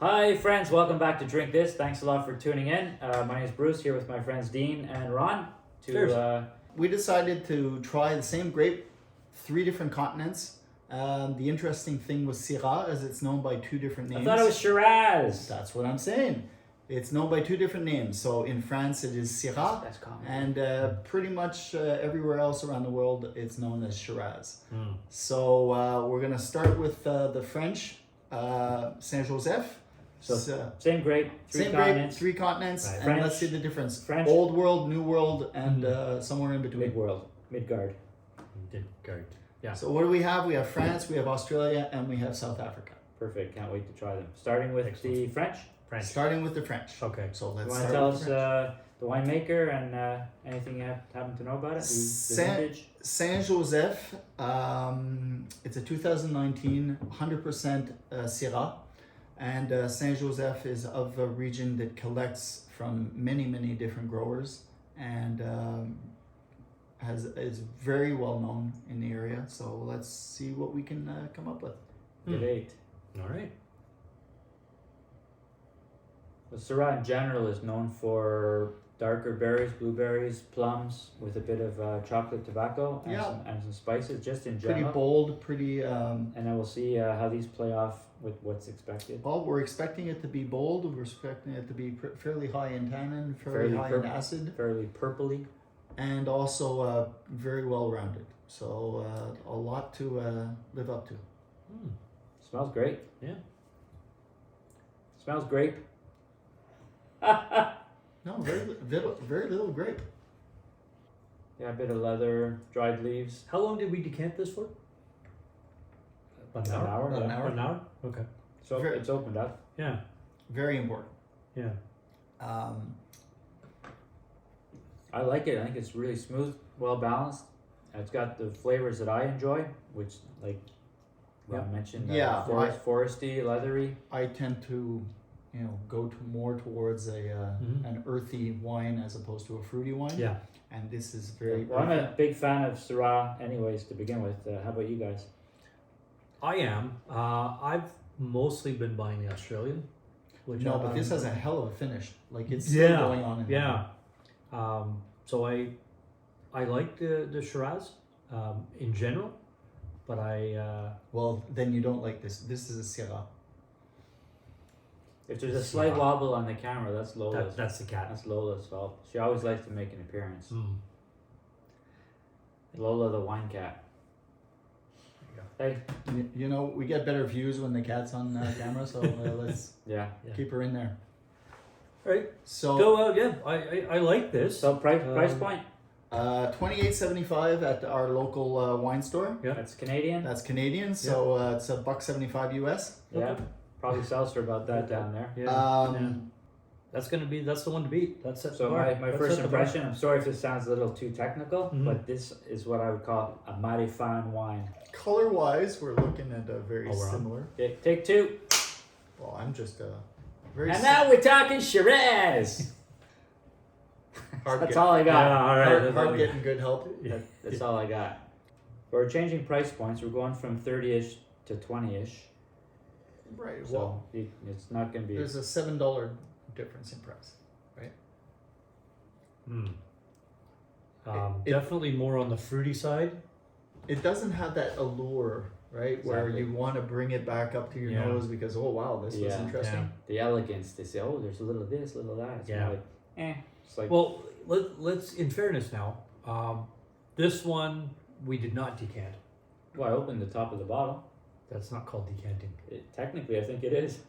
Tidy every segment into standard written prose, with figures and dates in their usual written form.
Hi friends, welcome back to Drink This. Thanks a lot for tuning in. My name is Bruce, here with my friends Dean and Ron. We decided to try the same grape, 3 different continents. The interesting thing was Syrah, as it's known by 2 different names. I thought it was Shiraz. That's what I'm saying. It's known by 2 different names. So in France it is Syrah, That's common. and pretty much everywhere else around the world it's known as Shiraz. So we're gonna start with the French Saint-Joseph. So same grape, 3 continents. 3 continents, Right. and French, let's see the difference. French. Old world, new world, and somewhere in between. Mid-world, Midgard. Midgard. Yeah. So what do we have? We have France, we have Australia, and we have South Africa. Perfect, can't wait to try them. Starting with the French. French. Starting with the French. Okay. So You let's want to start tell with us the French. the winemaker and anything you happen to know about it? The vintage? Saint-Joseph, it's a 2019 100% Syrah. And Saint-Joseph is of a region that collects from many, many different growers and is very well known in the area. So let's see what we can come up with. Great. All right. The Syrah in general is known for darker berries, blueberries, plums, with a bit of chocolate tobacco and, Yeah. some spices, just in Pretty general. bold, pretty... And then we'll see how these play off with what's expected. Well, we're expecting it to be bold. We're expecting it to be fairly high in tannin, fairly Fairly high in acid, Fairly purpley. and also very well rounded. So a lot to live up to. Smells great. Yeah. Smells grape. No, very little grape. Yeah, a bit of leather, dried leaves. How long did we decant this for? About An hour, About an yeah. hour. An hour? Okay. So Very- it's opened up. Yeah. Very important. Yeah. I like it. I think it's really smooth, well balanced. It's got the flavors that I enjoy, which like I mentioned, Yeah, foresty, leathery. I tend to, go to more towards an earthy wine as opposed to a fruity wine. Yeah. And this is very. Well, I'm a big fan of Syrah, anyways. To begin with, how about you guys? I am. I've mostly been buying the Australian. Which No, but this has a hell of a finish. Like it's still going on. In Yeah. So I like the Shiraz in general, but Well, then you don't like this. This is a Syrah. If there's a slight Syrah. wobble on the camera, that's Lola's. that's the cat. That's Lola's fault. She always likes to make an appearance. Mm. Lola the wine cat. Hey. We get better views when the cat's on camera, so let's Yeah. keep her in there. All right. So, So yeah, I like this. So price point? $28.75 at our local wine store. Yeah. That's Canadian. That's Canadian, so it's $1.75 US. Yeah. Okay. Probably sells for about that down there. Yeah. That's the one to beat. That's it. So my first impression, I'm sorry if this sounds a little too technical, but this is what I would call a mighty fine wine. Color-wise, we're looking at a very All around. similar. Okay, take 2. Well, I'm just very. And now we're talking Shiraz. That's all I got. Yeah, all right. hard getting good help. That's all I got. We're changing price points. We're going from 30-ish to 20-ish. Right. So Well, it's not going to be. there's a $7 difference in price. It- Definitely more on the fruity side. It doesn't have that allure, right? Where Exactly. you want to bring it back up to your Yeah. nose because this was Yeah. interesting. The elegance. They say, oh, there's a little of this, a little of that. It's Yeah. more like, It's like, Well, let's in fairness now. This one we did not decant. well, I opened the top of the bottle. That's not called decanting. Technically, I think it is.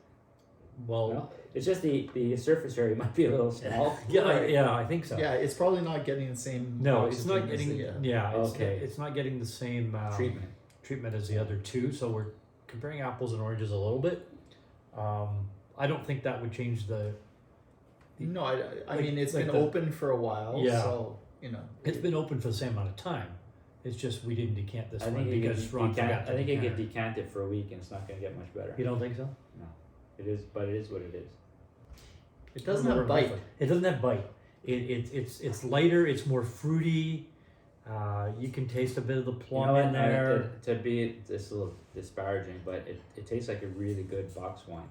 Well, No? It's just the surface area might be a little small. yeah, I think so. Yeah, it's probably not getting the same. No, it's oxygen not as getting. the, Okay. It's not getting the same Treatment. as the other two. So we're comparing apples and oranges a little bit. I don't think that would change the. No, I Like- mean it's like been the- open for a while, Yeah. so It's been open for the same amount of time. It's just we didn't decant this I one think you because Ron could forgot to I think you decant could it. decant it for a week and it's not going to get much better. You don't think so? It is, but it is what it is. It doesn't have bite. It doesn't have bite. It's lighter. It's more fruity. You can taste a bit of the plum in there. To be this a little disparaging, but it tastes like a really good box wine.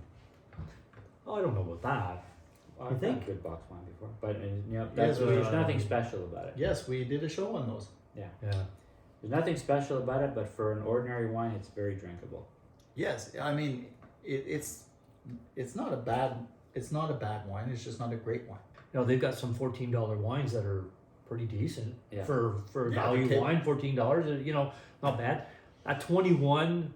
Oh, I don't know about that. I've You think? had good box wine before, but Yes, there's nothing special about it. Yes, we did a show on those. Yeah. There's nothing special about it, but for an ordinary wine, it's very drinkable. Yes, I mean it's not a bad wine. It's just not a great wine. You know, they've got some $14 wines that are pretty decent Yeah. for Yeah, value okay. wine. $14, you know, not bad. At 21,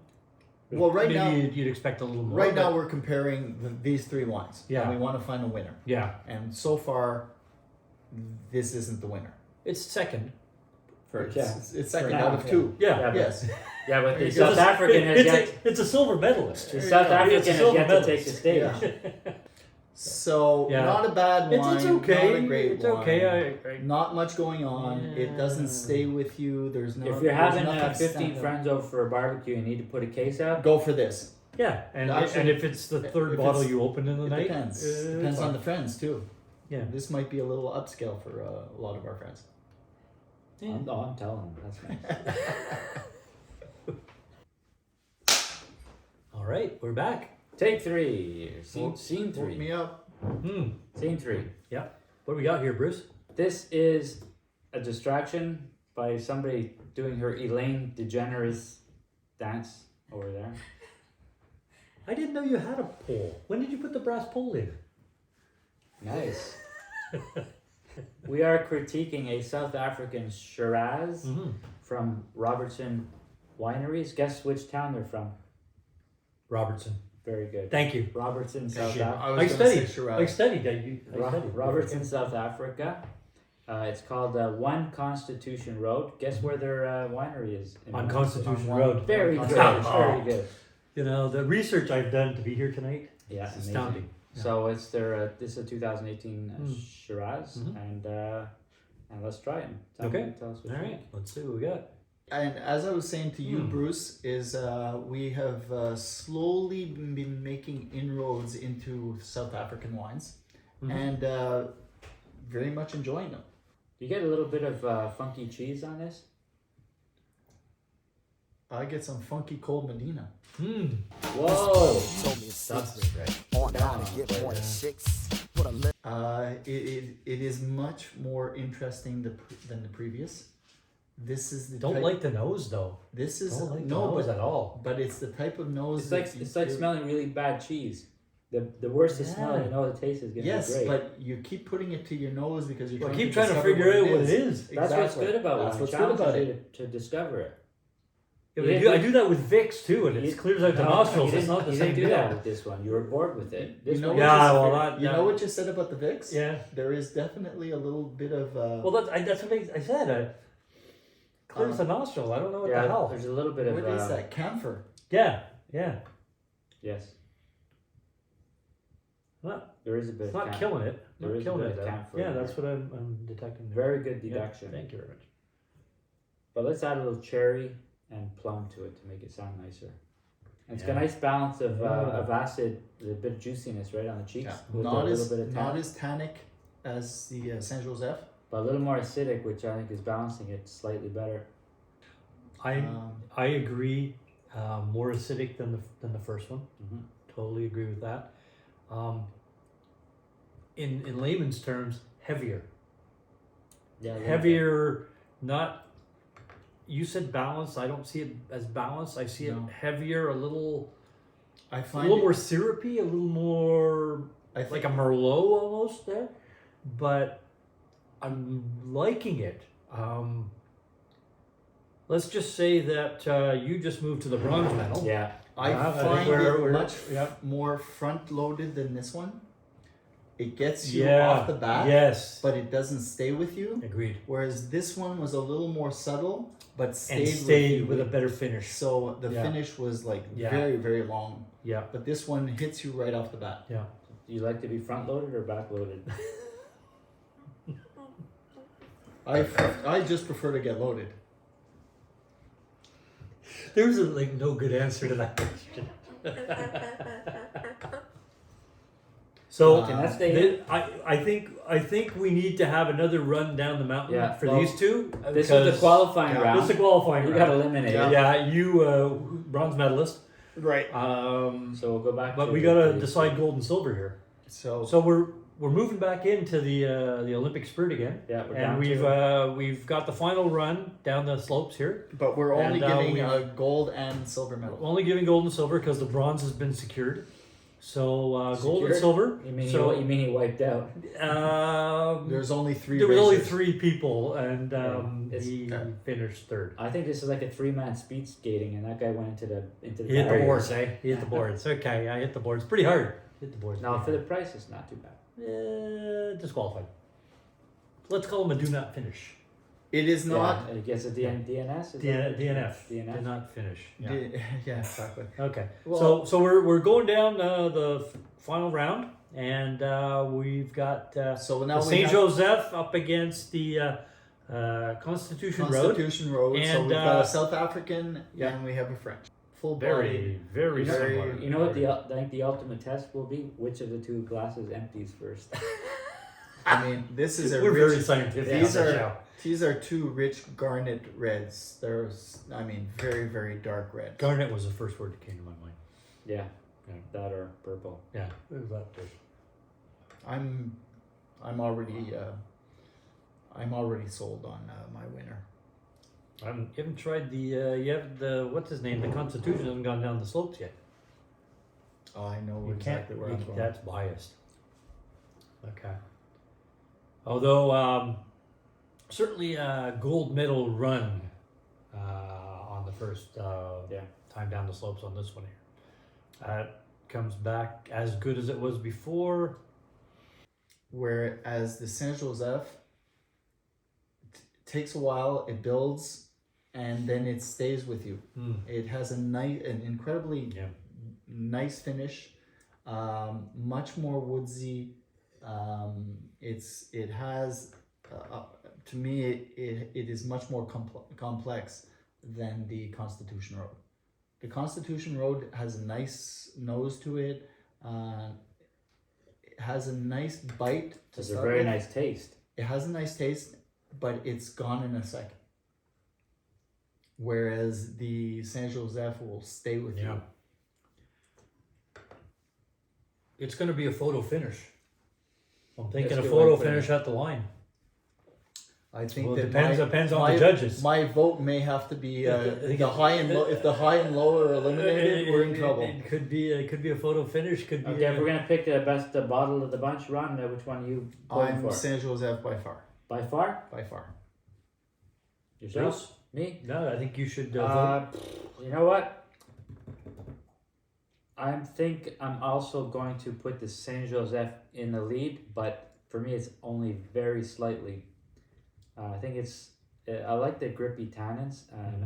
Well, right maybe now, you'd expect a little more. right now but- we're comparing these three wines. Yeah. And we want to find a winner. yeah, And so far, this isn't the winner. it's second. It's, Yeah. it's second now, out of yeah. two. Yeah, Yeah, Yes. Yeah, but the It's South African has yet. it's a silver medalist. The South Yeah. African It's a has silver yet to take medalist. the stage. Yeah. So Yeah. not a bad wine. It's okay. Not a great It's wine. okay. Not much going on. It doesn't Yeah. stay with you. There's no. If you're there's having nothing 15 stand friends over for a barbecue and need to put a case out, go for this. Yeah, and Actually, and if it's the third if bottle it's- you open in the It night, depends. it's Depends on fine. the friends too. Yeah. This might be a little upscale for a lot of our friends. I'm telling them. That's nice. All right, we're back. Take 3. Scene Woke 3. me up. Scene 3. What do we got here, Bruce? This is a distraction by somebody doing her Elaine DeGeneres dance over there. I didn't know you had a pole. When did you put the brass pole in? Nice. We are critiquing a South African Shiraz from Robertson Wineries. Guess which town they're from? Robertson. Very good. Thank you. Robertson, South Shit, Africa. I was I gonna studied. say Shiraz. I studied that. I studied. Robertson, South Africa. It's called One Constitution Road. Guess where their winery is? In On Robertson? Constitution On Road. Very On good. Constitution. Very good. You know, the research I've done to be here tonight, Yeah, it's amazing. astounding. So it's their this is a 2018 Shiraz, Mhm. and let's try it. Okay. Tell us what All you right, think. let's see what we got. And as I was saying to you, Hmm. Bruce, is we have slowly been making inroads into South African wines, Mhm. and very much enjoying them. You get a little bit of funky cheese on this. I get some funky cold Medina. Whoa! Told me it's That's secret. On down and get more chicks. Put a lip. It is much more interesting than the previous. This is the Don't type, like the nose though. this is Don't like the no, nose but at all. it's the type of nose. It's like that it's like you- smelling really bad cheese. The worse the smell, Yeah. you know the taste is gonna Yes, be great. but you keep putting it to your nose because you're Well, trying keep trying to discover figure out what it is. is. That's what's Exactly. good about That's wine. what's good Challenges about you it. to discover it. Yeah, You but I do that with Vicks too, and it You- clears out the No, nostrils. You It's didn't, not the you same didn't do that deal. with this one. You were bored with it. This You know one, what Yeah, you well, said, that- you that- know what you said about the Vicks? Yeah. There is definitely a little bit of. Well, that's what I said. Clears the nostrils. I don't know what yeah, the hell. there's a little bit of. what is that? Camphor. Yeah. Yes, Not, there is a bit it's of. not camp- killing it. there Not is a killing bit it. of though. camphor Yeah, in that's there. what I'm detecting. There. Very good Yeah, deduction. thank you very much. But let's add a little cherry and plum to it to make it sound nicer. And it's got a Yeah. nice balance of Yeah. acid, a bit of juiciness right on the cheeks, with Not a little as bit of not tannin, as tannic as the Saint Joseph. but a little more acidic, which I think is balancing it slightly better. I agree. More acidic than the first one. Mhm. Totally agree with that. In layman's terms, heavier. Yeah, a little bit. Heavier, not. You said balanced. I don't see it as balanced. I see No. it heavier, a little I a find little it- more syrupy, a little more I think, like a Merlot almost there. But I'm liking it. Let's just say that you just moved to the bronze medal. Yeah, I I think find we're- it much yeah. more front loaded than this one. It gets you Yeah. off the bat, Yes. but it doesn't stay with you. Agreed. Whereas this one was a little more subtle, but stayed, And stayed with with you. a better finish. So the Yeah. finish was like Yeah. very, very long. Yeah. But this one hits you right off the bat. Yeah. do you like to be front loaded or back loaded? I just prefer to get loaded. There's no good answer to that question. So Can that stay in? I think we need to have another run down the mountain Yeah, for well, these two. This is the because- qualifying yeah, round. This is the qualifying You round. got eliminated. Yeah. Yeah, you bronze medalist. Right. So we'll go back. But to we gotta the- decide gold and silver here. So So we're moving back into the Olympic spirit again, Yeah, we're and down we've got the final run down the slopes here. but we're only And, giving we- gold and silver medal. We're only giving gold and silver because the bronze has been secured. So gold and Secured? silver. You mean so you mean he wiped out? There's only 3 there was only racers. 3 people, and It's- he finished third. I think this is like a 3-man speed skating, and that guy went into the He hit the barriers. boards, eh? He hit the boards. Okay, I hit the boards pretty hard. Hit the boards. Now for pretty the price, it's not too bad. hard. Disqualified. Let's call him a do not finish. It is not. Yeah, I guess a DNS. Is DNF. that- Did DNF. not finish. Yeah. Yeah, exactly. Okay. Well- so we're going down the final round, and we've got So the now we Saint have Joseph up against the Constitution Road. Constitution Road. So And, we've got a South African yeah. and we have a French. Full Very, very Very- similar. You know what I think the ultimate test will be? Which of the 2 glasses empties first? I mean, this is a We're rich, very scientific. These on this are show. these are 2 rich garnet reds. There's, I mean, very very dark red. Garnet was the first word that came to my mind. Yeah, Yeah. that or purple. Yeah, it was that too. I'm already sold on my winner. You haven't tried you have the what's his name? The Constitution hasn't gone down the slopes yet. Oh, I know You exactly can't. where I'm going. That's biased. Okay. Although certainly a gold medal run on the first time down the slopes on this one here. Comes back as good as it was before. Whereas the Saint Joseph takes a while, it builds, and then it stays with you. It has an incredibly nice finish, much more woodsy. It has, to me, it is much more complex than the Constitution Road. The Constitution Road has a nice nose to it. It has a nice bite to It's a start very with. nice taste. It has a nice taste, but it's gone in a second. Whereas the Saint Joseph will stay with you. It's going to be a photo finish. I'm thinking That's a a good way photo of putting finish at the line. I think Well, that depends on the judges. My vote may have to be I think the high and low. If the high and low are eliminated, we're in trouble. It could be a photo finish. Could be. Okay, if we're gonna pick the best bottle of the bunch, Ron, which one are you going I'm for? Saint Joseph by far. By far? By far. Yourself? Me? No, I think you should vote. You know what? I'm also going to put the Saint Joseph in the lead, but for me it's only very slightly. I think I like the grippy tannins, and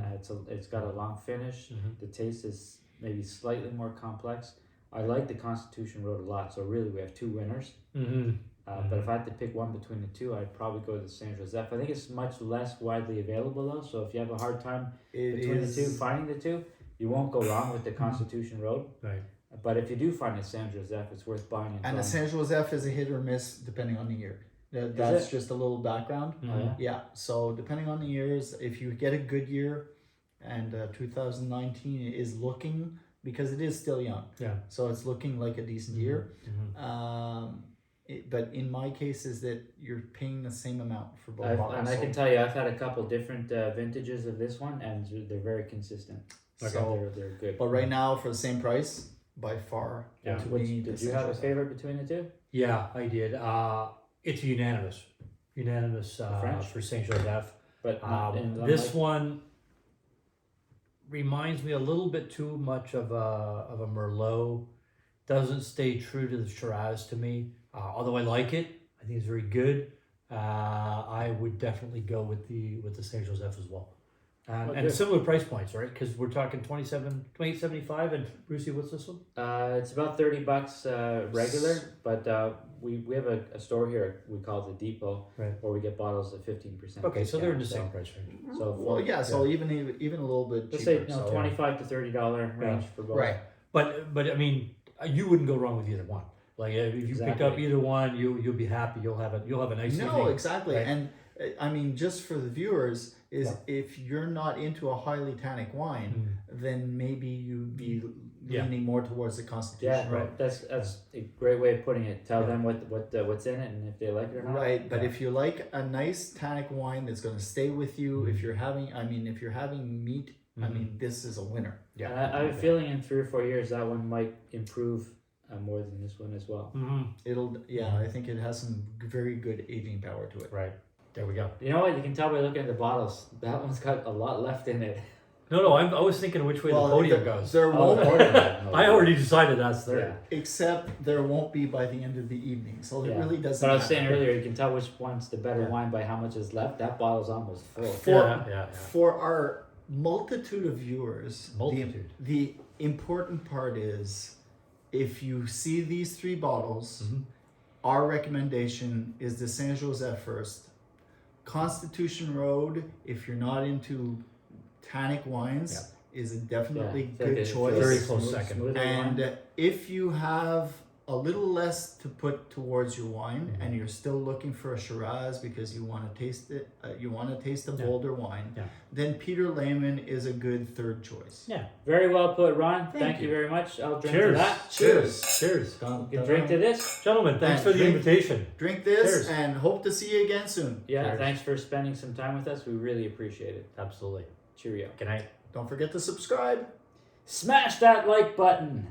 it's got a long finish. Mhm. The taste is maybe slightly more complex. I like the Constitution Road a lot, so really we have 2 winners. Mm-hmm. But if I had to pick one between the 2, I'd probably go to the Saint Joseph. I think it's much less widely available though, so if you have a hard time between the 2, finding the 2, you won't go wrong with the Constitution Road. Right. But if you do find a Saint Joseph, it's worth buying. And the trying. Saint Joseph is a hit or miss depending on the year. That's it? just a little background. Oh, yeah? Yeah, so depending on the years, if you get a good year, and 2019 is looking, because it is still young, Yeah. so it's looking like a decent year. Mm-hmm. But in my case, is that you're paying the same amount for both And bottles. I can tell you, I've had a couple different vintages of this one, and they're very consistent. Okay. So they're good. But right now, for the same price, by far, Yeah. to Which, me, the did you Saint have a Joseph. favorite between the 2? Yeah, I did. It's unanimous. Unanimous French? for Saint Joseph. But not in This one reminds me a little bit too much of a Merlot. Doesn't stay true to the Shiraz to me. Although I like it, I think it's very good. I would definitely go with the Saint Joseph as well. And good. similar price points, right? Because we're talking 28.75, and Brucey, what's this one? It's about $30 regular, but we have a store here, we call it the Depot, Right. where we get bottles at 15%. Okay, so they're in the discount. same price range. So Well, yeah, so even a little bit let's cheaper. say so. $25 to $30 range for both. Right. But I mean, you wouldn't go wrong with either one. Like if you pick up Exactly. either one, you'll be happy. You'll have a nice No, evening. exactly. right? And I mean, just for the viewers, is if you're not into a highly tannic wine, then maybe you'd be leaning more towards the Constitution. Yeah, right. That's a great way of putting it. Tell them what's in it and if they like it or not. Right, but if you like a nice tannic wine that's going to stay with you, if you're having meat, I mean, this is a winner. Yeah. And I have a feeling in 3 or 4 years that one might improve more than this one as well. I think it has some very good aging power to it. Right. There we go. You know what? You can tell by looking at the bottles. That one's got a lot left in it. No, I was thinking which way the podium goes. There won't I already decided that's there. Yeah. except there won't be by the end of the evening, so it really doesn't. But I was matter. saying earlier, you can tell which one's the better wine by how much is left. That bottle's almost full. For our multitude of viewers, Multitude. The important part is if you see these 3 bottles, our recommendation is the Saint Joseph first. Constitution Road, if you're not into tannic wines, is a definitely good choice. Very close second. And if you have a little less to put towards your wine and you're still looking for a Shiraz because you want to taste it, you want to taste a bolder wine, then Peter Lehmann is a good third choice. Yeah, very well put, Ron. Thank you very much. I'll drink to that. Cheers. Cheers. You can drink to this. Gentlemen, thanks for the invitation. Drink this Cheers. and hope to see you again soon. Yeah, Cheers. thanks for spending some time with us. We really appreciate it. Absolutely. Cheerio. Good night. Don't forget to subscribe. Smash that like button.